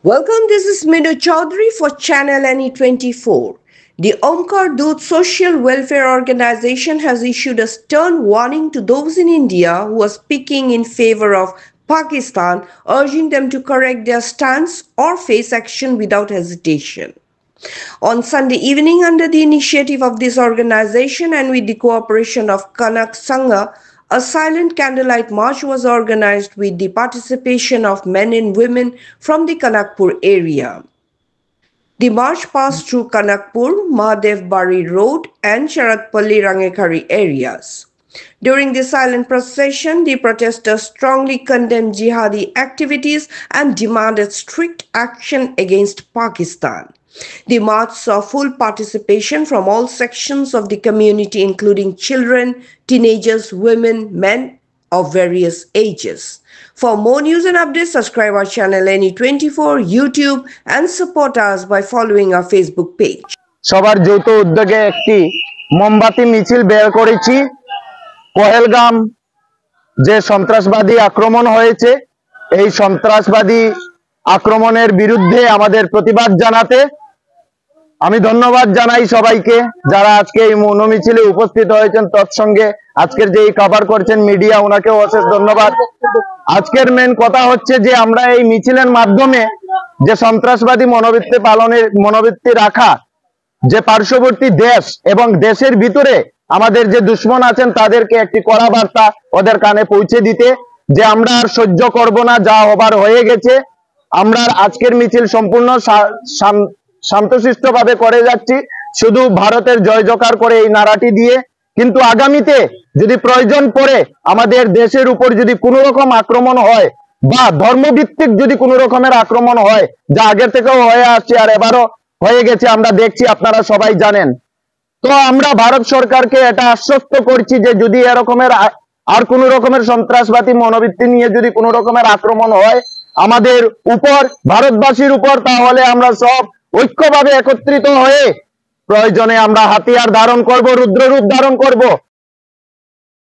Welcome, this is Minu Chaudhary for Channel NE24. The Omkar Doot Social Welfare Organization has issued a stern warning to those in India who are speaking in favor of Pakistan, urging them to correct their stance or face action without hesitation. On Sunday evening, under the initiative of this organization and with the cooperation of Kanak Sangha, a silent candlelight march was organized with the participation of men and women from the Kanakpur area. The march passed through Kanakpur, Mahadev Bari Road and Sharatpalli Rangekhari areas. During the silent procession, the protesters strongly condemned jihadi activities and demanded strict action against Pakistan. The march saw full participation from all sections of the community, including children, teenagers, women, men of various ages. For more news and updates, subscribe our channel NE24 YouTube and support us by following our Facebook page. সবার যৌথ উদ্যোগে একটি মোমবাতি মিছিল বের করেছি। পহেলগাম যে সন্ত্রাসবাদী আক্রমণ হয়েছে, এই সন্ত্রাসবাদী আক্রমণের বিরুদ্ধে আমাদের প্রতিবাদ জানাতে আমি ধন্যবাদ জানাই সবাইকে যারা আজকে এই মনোমিছিলে উপস্থিত হয়েছেন। তৎসঙ্গে আজকের যে কভার করছেন মিডিয়া, ওনাকেও অশেষ ধন্যবাদ। আজকের মেন কথা হচ্ছে যে আমরা এই মিছিলের মাধ্যমে যে সন্ত্রাসবাদী মনোবৃত্তি রাখা যে পার্শ্ববর্তী দেশ এবং দেশের ভিতরে আমাদের যে দুশ্মন আছেন তাদেরকে একটি কড়া বার্তা ওদের কানে পৌঁছে দিতে, যে আমরা আর সহ্য করব না, যা হবার হয়ে গেছে। আমরা আজকের মিছিল সম্পূর্ণ শান্তশিষ্ট ভাবে করে যাচ্ছি, শুধু ভারতের জয় জয়কার করে এই নারাটি দিয়ে। কিন্তু আগামীতে যদি প্রয়োজন পড়ে আমাদের দেশের উপর যদি কোনো রকম আক্রমণ হয় বা ধর্মভিত্তিক যদি কোনো রকমের আক্রমণ হয়, যা আগের থেকেও হয়ে আসছে আর এবারও হয়ে গেছে, আমরা দেখছি, আপনারা সবাই জানেন। তো আমরা ভারত সরকারকে এটা আশ্বস্ত করছি যে যদি এরকমের আর কোন রকমের সন্ত্রাসবাদী মনোবৃত্তি নিয়ে যদি কোন রকমের আক্রমণ হয় আমাদের উপর, ভারতবাসীর উপর, তাহলে আমরা সব ঐক্যভাবে একত্রিত হয়ে প্রয়োজনে আমরা হাতিয়ার ধারণ করব, রুদ্ররূপ ধারণ করব